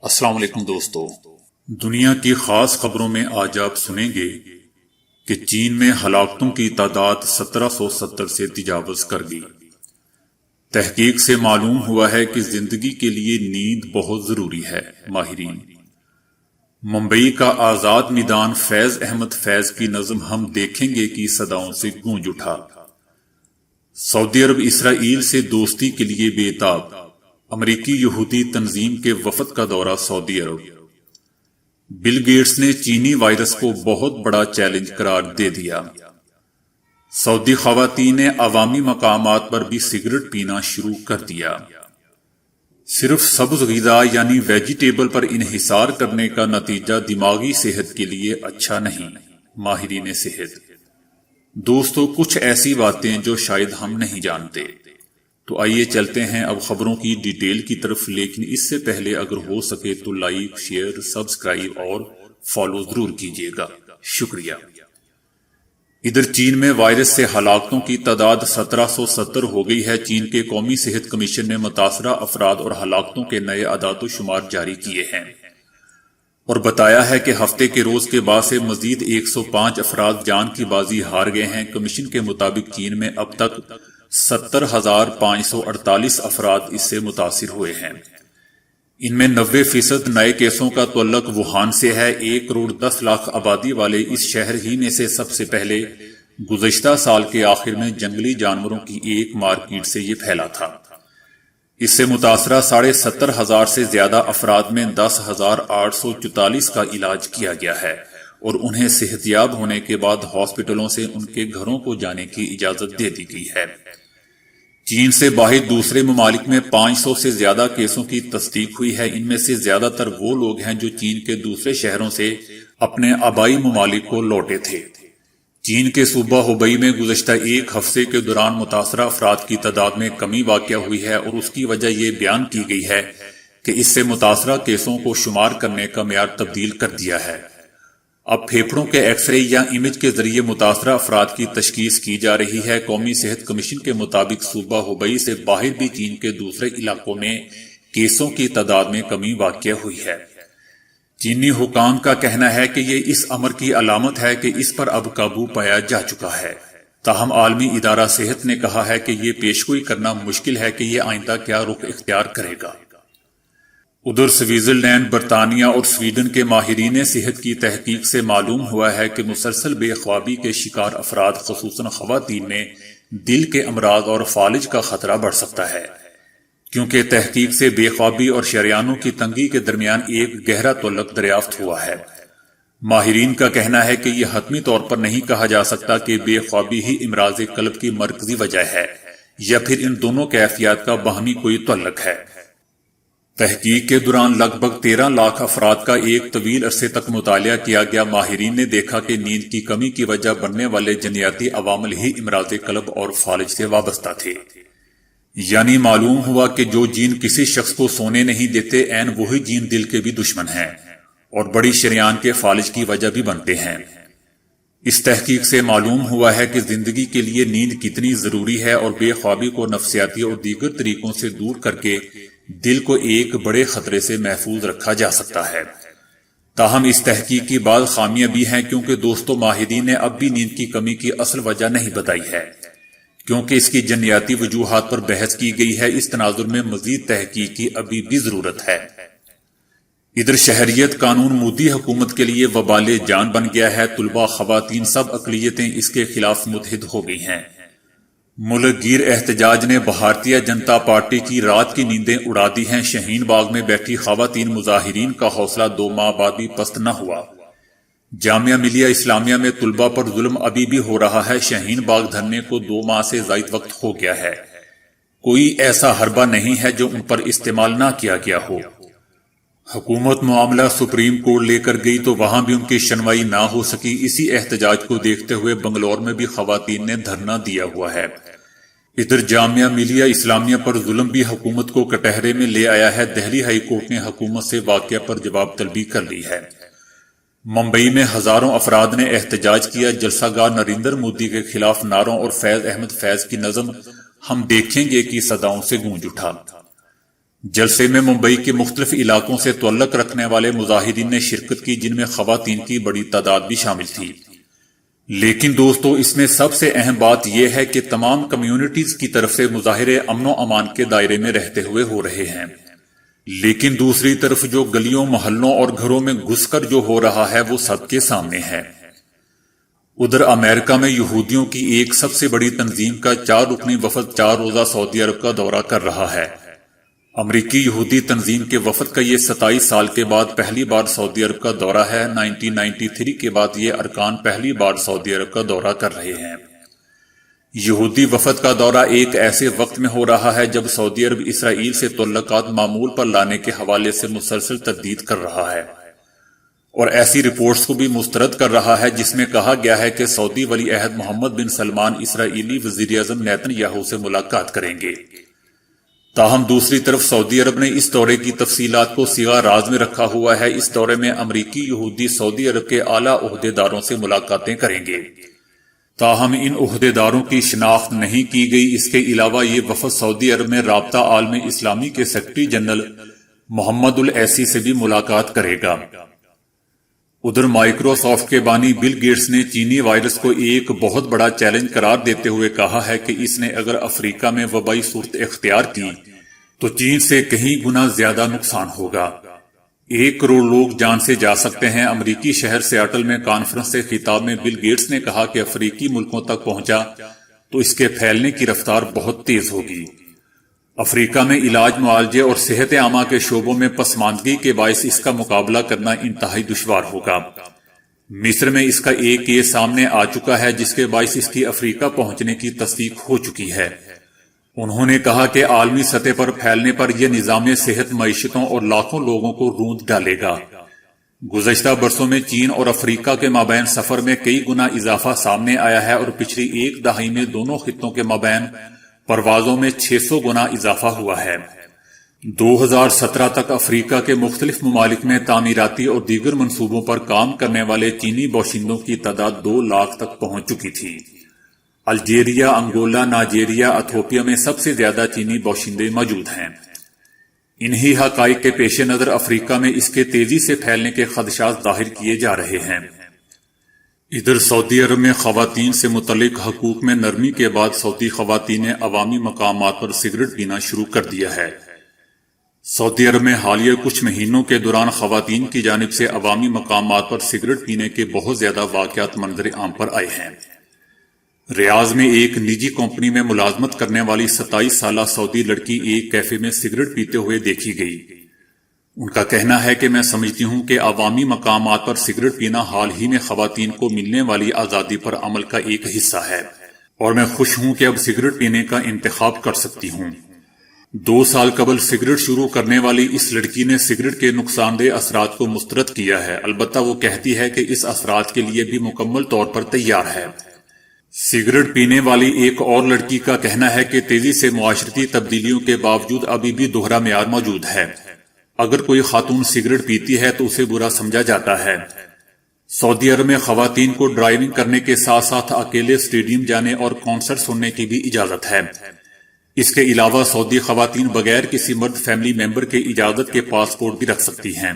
السلام علیکم دوستو۔ دنیا کی خاص خبروں میں آج آپ سنیں گے کہ چین میں ہلاکتوں کی تعداد 1770 سے تجاوز کر گئی۔ تحقیق سے معلوم ہوا ہے کہ زندگی کے لیے نیند بہت ضروری ہے۔ ماہرین۔ ممبئی کا آزاد میدان فیض احمد فیض کی نظم ہم دیکھیں گے کی صداؤں سے گونج اٹھا۔ سعودی عرب اسرائیل سے دوستی کے لیے بے تاب۔ امریکی یہودی تنظیم کے وفد کا دورہ سعودی عرب۔ بل گیٹس نے چینی وائرس کو بہت بڑا چیلنج قرار دے دیا۔ سعودی خواتین نے عوامی مقامات پر بھی سگریٹ پینا شروع کر دیا۔ صرف سبز غذا یعنی ویجیٹیبل پر انحصار کرنے کا نتیجہ دماغی صحت کے لیے اچھا نہیں۔ ماہرین صحت۔ دوستو، کچھ ایسی باتیں جو شاید ہم نہیں جانتے۔ تو آئیے چلتے ہیں اب خبروں کی ڈیٹیل کی طرف، لیکن اس سے پہلے اگر ہو سکے تو لائک، شیئر، سبسکرائب اور فالو ضرور کیجیے گا۔ شکریہ۔ ادھر چین میں وائرس سے ہلاکتوں کی تعداد 1770 ہو گئی ہے۔ چین کے قومی صحت کمیشن نے متاثرہ افراد اور ہلاکتوں کے نئے اعداد و شمار جاری کیے ہیں اور بتایا ہے کہ ہفتے کے روز کے بعد سے مزید 105 افراد جان کی بازی ہار گئے ہیں۔ کمیشن کے مطابق چین میں اب تک 70,548 افراد اس سے متاثر ہوئے ہیں۔ ان میں 90% نئے کیسوں کا تعلق ووہان سے ہے۔ 1,10,00,000 آبادی والے اس شہر ہی میں سے سب سے پہلے گزشتہ سال کے آخر میں جنگلی جانوروں کی ایک مارکیٹ سے یہ پھیلا تھا۔ اس سے متاثرہ 70,500 سے زیادہ افراد میں 10,844 کا علاج کیا گیا ہے اور انہیں صحت یاب ہونے کے بعد ہاسپٹلوں سے ان کے گھروں کو جانے کی اجازت دے دی گئی ہے۔ چین سے باہر دوسرے ممالک میں 500 سے زیادہ کیسوں کی تصدیق ہوئی ہے۔ ان میں سے زیادہ تر وہ لوگ ہیں جو چین کے دوسرے شہروں سے اپنے آبائی ممالک کو لوٹے تھے۔ چین کے صوبہ ہوبئی میں گزشتہ ایک ہفتے کے دوران متاثرہ افراد کی تعداد میں کمی واقع ہوئی ہے اور اس کی وجہ یہ بیان کی گئی ہے کہ اس سے متاثرہ کیسوں کو شمار کرنے کا معیار تبدیل کر دیا ہے۔ اب پھیپھڑوں کے ایکس رے یا امیج کے ذریعے متاثرہ افراد کی تشخیص کی جا رہی ہے۔ قومی صحت کمیشن کے مطابق صوبہ ہوبئی سے باہر بھی چین کے دوسرے علاقوں میں کیسوں کی تعداد میں کمی واقع ہوئی ہے۔ چینی حکام کا کہنا ہے کہ یہ اس امر کی علامت ہے کہ اس پر اب قابو پایا جا چکا ہے۔ تاہم عالمی ادارہ صحت نے کہا ہے کہ یہ پیشگوئی کرنا مشکل ہے کہ یہ آئندہ کیا رخ اختیار کرے گا۔ ادھر سوئٹزرلینڈ، برطانیہ اور سویڈن کے ماہرین صحت کی تحقیق سے معلوم ہوا ہے کہ مسلسل بے خوابی کے شکار افراد خصوصاً خواتین میں دل کے امراض اور فالج کا خطرہ بڑھ سکتا ہے، کیونکہ تحقیق سے بے خوابی اور شریانوں کی تنگی کے درمیان ایک گہرا تعلق دریافت ہوا ہے۔ ماہرین کا کہنا ہے کہ یہ حتمی طور پر نہیں کہا جا سکتا کہ بے خوابی ہی امراض قلب کی مرکزی وجہ ہے یا پھر ان دونوں کیفیات کا باہمی کوئی تعلق ہے۔ تحقیق کے دوران لگ بھگ 13 لاکھ افراد کا ایک طویل عرصے تک مطالعہ کیا گیا۔ ماہرین نے دیکھا کہ نیند کی کمی کی وجہ بننے والے جنیاتی عوامل ہی امراض قلب اور فالج سے وابستہ تھے۔ یعنی معلوم ہوا کہ جو جین کسی شخص کو سونے نہیں دیتے، عین وہی جین دل کے بھی دشمن ہیں اور بڑی شریان کے فالج کی وجہ بھی بنتے ہیں۔ اس تحقیق سے معلوم ہوا ہے کہ زندگی کے لیے نیند کتنی ضروری ہے اور بے خوابی کو نفسیاتی اور دیگر طریقوں سے دور کر کے دل کو ایک بڑے خطرے سے محفوظ رکھا جا سکتا ہے۔ تاہم اس تحقیق کی بعض خامیاں بھی ہیں، کیونکہ دوستوں ماہرین نے اب بھی نیند کی کمی کی اصل وجہ نہیں بتائی ہے، کیونکہ اس کی جنیاتی وجوہات پر بحث کی گئی ہے۔ اس تناظر میں مزید تحقیق کی ابھی بھی ضرورت ہے۔ ادھر شہریت قانون مودی حکومت کے لیے وبال جان بن گیا ہے۔ طلباء، خواتین، سب اقلیتیں اس کے خلاف متحد ہو گئی ہیں۔ ملک گیر احتجاج نے بھارتیہ جنتا پارٹی کی رات کی نیندیں اڑا دی ہیں۔ شاہین باغ میں بیٹھی خواتین مظاہرین کا حوصلہ 2 ماہ بعد بھی پست نہ ہوا۔ جامعہ ملیہ اسلامیہ میں طلباء پر ظلم ابھی بھی ہو رہا ہے۔ شاہین باغ دھرنے کو 2 ماہ سے زائد وقت ہو گیا ہے۔ کوئی ایسا حربہ نہیں ہے جو ان پر استعمال نہ کیا گیا ہو۔ حکومت معاملہ سپریم کورٹ لے کر گئی تو وہاں بھی ان کی شنوائی نہ ہو سکی۔ اسی احتجاج کو دیکھتے ہوئے بنگلور میں بھی خواتین نے دھرنا دیا ہوا ہے۔ ادھر جامعہ ملیہ اسلامیہ پر ظلم بھی حکومت کو کٹہرے میں لے آیا ہے۔ دہلی ہائی کورٹ نے حکومت سے واقعہ پر جواب طلبی کر لی ہے۔ ممبئی میں ہزاروں افراد نے احتجاج کیا۔ جلسہ گاہ نریندر مودی کے خلاف نعروں اور فیض احمد فیض کی نظم ہم دیکھیں گے کی صداؤں سے گونج اٹھا۔ جلسے میں ممبئی کے مختلف علاقوں سے تعلق رکھنے والے مظاہرین نے شرکت کی، جن میں خواتین کی بڑی تعداد بھی شامل تھی۔ لیکن دوستو، اس میں سب سے اہم بات یہ ہے کہ تمام کمیونٹیز کی طرف سے مظاہرے امن و امان کے دائرے میں رہتے ہوئے ہو رہے ہیں، لیکن دوسری طرف جو گلیوں، محلوں اور گھروں میں گھس کر جو ہو رہا ہے وہ سب کے سامنے ہے۔ ادھر امریکہ میں یہودیوں کی ایک سب سے بڑی تنظیم کا 4 رکنی وفد 4 روزہ سعودی عرب کا دورہ کر رہا ہے۔ امریکی یہودی تنظیم کے وفد کا یہ 27 سال کے بعد پہلی بار سعودی عرب کا دورہ ہے۔ 1993 کے بعد یہ ارکان پہلی بار سعودی عرب کا دورہ کر رہے ہیں۔ یہودی وفد کا دورہ ایک ایسے وقت میں ہو رہا ہے جب سعودی عرب اسرائیل سے تعلقات معمول پر لانے کے حوالے سے مسلسل تردید کر رہا ہے، اور ایسی رپورٹس کو بھی مسترد کر رہا ہے جس میں کہا گیا ہے کہ سعودی ولی عہد محمد بن سلمان اسرائیلی وزیر اعظم نیتن یاہو سے ملاقات کریں گے۔ تاہم دوسری طرف سعودی عرب نے اس دورے کی تفصیلات کو صیغہ راز میں رکھا ہوا ہے۔ اس دورے میں امریکی یہودی سعودی عرب کے اعلیٰ عہدیداروں سے ملاقاتیں کریں گے، تاہم ان عہدیداروں کی شناخت نہیں کی گئی۔ اس کے علاوہ یہ وفد سعودی عرب میں رابطہ عالم اسلامی کے سیکرٹری جنرل محمد العیسی سے بھی ملاقات کرے گا۔ ادھر مائیکروسافٹ کے بانی بل گیٹس نے چینی وائرس کو ایک بہت بڑا چیلنج قرار دیتے ہوئے کہا ہے کہ اس نے اگر افریقہ میں وبائی صورت اختیار کی تو چین سے کہیں گنا زیادہ نقصان ہوگا۔ 1 کروڑ لوگ جان سے جا سکتے ہیں۔ امریکی شہر سیاٹل میں کانفرنس سے خطاب میں بل گیٹس نے کہا کہ افریقی ملکوں تک پہنچا تو اس کے پھیلنے کی رفتار بہت تیز ہوگی۔ افریقہ میں علاج، معالجے اور صحت عامہ کے شعبوں میں پسماندگی کے باعث اس کا مقابلہ کرنا انتہائی دشوار ہوگا۔ مصر میں اس کا ایک کیس سامنے آ چکا ہے جس کے باعث اس کی افریقہ پہنچنے کی تصدیق ہو چکی ہے۔ انہوں نے کہا کہ عالمی سطح پر پھیلنے پر یہ نظام صحت معیشتوں اور لاکھوں لوگوں کو روند ڈالے گا۔ گزشتہ برسوں میں چین اور افریقہ کے مابین سفر میں کئی گنا اضافہ سامنے آیا ہے اور پچھلی 1 دہائی میں دونوں خطوں کے مابین پروازوں میں 600 گنا اضافہ ہوا ہے۔ 2017 تک افریقہ کے مختلف ممالک میں تعمیراتی اور دیگر منصوبوں پر کام کرنے والے چینی باشندوں کی تعداد 2 لاکھ تک پہنچ چکی تھی۔ الجیریا، انگولا، نائجیریا، ایتھوپیا میں سب سے زیادہ چینی باشندے موجود ہیں۔ انہی حقائق کے پیش نظر افریقہ میں اس کے تیزی سے پھیلنے کے خدشات ظاہر کیے جا رہے ہیں۔ ادھر سعودی عرب میں خواتین سے متعلق حقوق میں نرمی کے بعد سعودی خواتین نے عوامی مقامات پر سگریٹ پینا شروع کر دیا ہے۔ سعودی عرب میں حالیہ کچھ مہینوں کے دوران خواتین کی جانب سے عوامی مقامات پر سگریٹ پینے کے بہت زیادہ واقعات منظر عام پر آئے ہیں۔ ریاض میں ایک نجی کمپنی میں ملازمت کرنے والی 27 سالہ سعودی لڑکی ایک کیفے میں سگریٹ پیتے ہوئے دیکھی گئی۔ ان کا کہنا ہے کہ میں سمجھتی ہوں کہ عوامی مقامات پر سگریٹ پینا حال ہی میں خواتین کو ملنے والی آزادی پر عمل کا ایک حصہ ہے، اور میں خوش ہوں کہ اب سگریٹ پینے کا انتخاب کر سکتی ہوں۔ 2 سال قبل سگریٹ شروع کرنے والی اس لڑکی نے سگریٹ کے نقصان دہ اثرات کو مسترد کیا ہے، البتہ وہ کہتی ہے کہ اس اثرات کے لیے بھی مکمل طور پر تیار ہے۔ سگریٹ پینے والی ایک اور لڑکی کا کہنا ہے کہ تیزی سے معاشرتی تبدیلیوں کے باوجود ابھی بھی دوہرا معیار موجود ہے۔ اگر کوئی خاتون سگریٹ پیتی ہے تو اسے برا سمجھا جاتا ہے۔ سعودی عرب میں خواتین کو ڈرائیونگ کرنے کے ساتھ ساتھ اکیلے اسٹیڈیم جانے اور کانسرٹ سننے کی بھی اجازت ہے۔ اس کے علاوہ سعودی خواتین بغیر کسی مرد فیملی ممبر کے اجازت کے پاسپورٹ بھی رکھ سکتی ہیں۔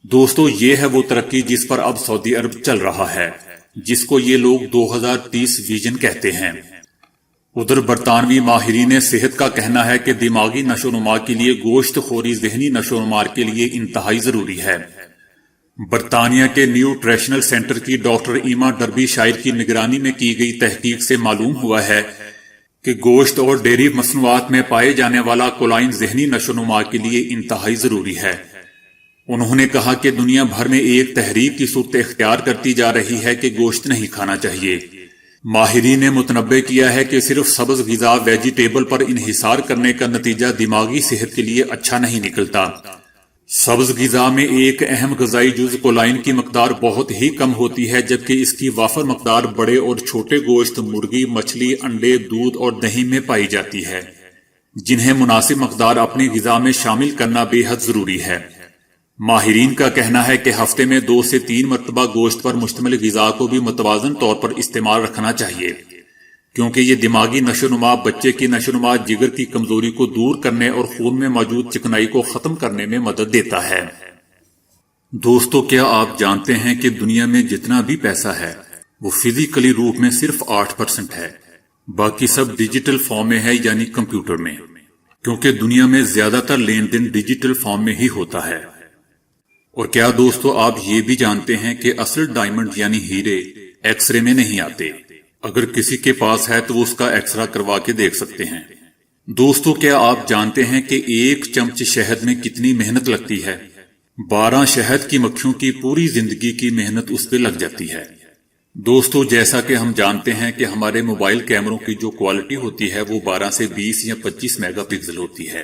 دوستو، یہ ہے وہ ترقی جس پر اب سعودی عرب چل رہا ہے، جس کو یہ لوگ 2030 ویژن کہتے ہیں۔ ادھر برطانوی ماہرین صحت کا کہنا ہے کہ دماغی نشو و نما کے لیے گوشت خوری ذہنی نشو و نما کے لیے انتہائی ضروری ہے۔ برطانیہ کے نیوٹریشنل سینٹر کی ڈاکٹر ایما ڈربی شائر کی نگرانی میں کی گئی تحقیق سے معلوم ہوا ہے کہ گوشت اور ڈیری مصنوعات میں پائے جانے والا کولائن ذہنی نشو و نما کے لیے انتہائی ضروری ہے۔ انہوں نے کہا کہ دنیا بھر میں ایک تحریک کی صورت اختیار کرتی جا رہی ہے کہ گوشت نہیں کھانا چاہیے۔ ماہرین نے متنبع کیا ہے کہ صرف سبز غذا ویجیٹیبل پر انحصار کرنے کا نتیجہ دماغی صحت کے لیے اچھا نہیں نکلتا۔ سبز غذا میں ایک اہم غذائی جز کولائن کی مقدار بہت ہی کم ہوتی ہے، جبکہ اس کی وافر مقدار بڑے اور چھوٹے گوشت، مرغی، مچھلی، انڈے، دودھ اور دہی میں پائی جاتی ہے، جنہیں مناسب مقدار اپنی غذا میں شامل کرنا بے حد ضروری ہے۔ ماہرین کا کہنا ہے کہ ہفتے میں 2 سے 3 مرتبہ گوشت پر مشتمل غذا کو بھی متوازن طور پر استعمال رکھنا چاہیے۔ کیونکہ یہ دماغی نشوونما، بچے کی نشوونما، جگر کی کمزوری کو دور کرنے اور خون میں موجود چکنائی کو ختم کرنے میں مدد دیتا ہے۔ دوستو، کیا آپ جانتے ہیں کہ دنیا میں جتنا بھی پیسہ ہے وہ فزیکلی روپ میں صرف 8% ہے، باقی سب ڈیجیٹل فارم میں ہے، یعنی کمپیوٹر میں، کیونکہ دنیا میں زیادہ تر لین دین ڈیجیٹل فارم میں ہی ہوتا ہے۔ اور کیا دوستو آپ یہ بھی جانتے ہیں کہ اصل ڈائمنڈ یعنی ہیرے ایکس رے میں نہیں آتے؟ اگر کسی کے پاس ہے تو وہ اس کا ایکسرا کروا کے دیکھ سکتے ہیں۔ دوستو، کیا آپ جانتے ہیں کہ ایک چمچ شہد میں کتنی محنت لگتی ہے؟ 12 شہد کی مکھیوں کی پوری زندگی کی محنت اس پہ لگ جاتی ہے۔ دوستو، جیسا کہ ہم جانتے ہیں کہ ہمارے موبائل کیمروں کی جو کوالٹی ہوتی ہے وہ 12 سے 20 یا 25 میگا پکسل ہوتی ہے۔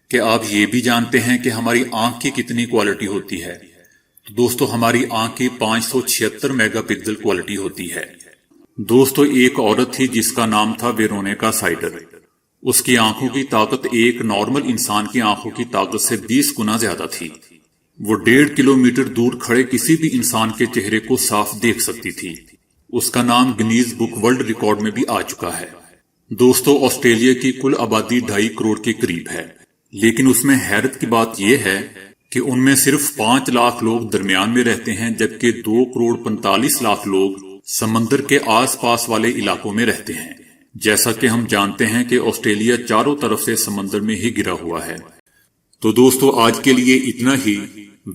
کہ آپ یہ بھی جانتے ہیں کہ ہماری آنکھ کی کتنی کوالٹی ہوتی ہے؟ تو دوستو، ہماری آنکھ کی 576 میگا پکسل کوالٹی ہوتی ہے۔ دوستو، ایک عورت تھی جس کا نام تھا ویرونیکا سائڈر۔ اس کی آنکھوں کی طاقت ایک نارمل انسان کی آنکھوں کی طاقت سے 20 گنا زیادہ تھی۔ وہ 1.5 کلومیٹر دور کھڑے کسی بھی انسان کے چہرے کو صاف دیکھ سکتی تھی۔ اس کا نام گنیز بک ورلڈ ریکارڈ میں بھی آ چکا ہے۔ دوستو، آسٹریلیا کی کل آبادی 2.5 کروڑ کے قریب ہے، لیکن اس میں حیرت کی بات یہ ہے کہ ان میں صرف 5 لاکھ لوگ درمیان میں رہتے ہیں، جبکہ 2 کروڑ 45 لاکھ لوگ سمندر کے آس پاس والے علاقوں میں رہتے ہیں۔ جیسا کہ ہم جانتے ہیں کہ آسٹریلیا چاروں طرف سے سمندر میں ہی گھرا ہوا ہے۔ تو دوستو، آج کے لیے اتنا ہی۔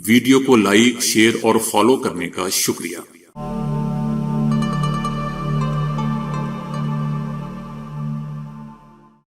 ویڈیو کو لائک، شیئر اور فالو کرنے کا شکریہ۔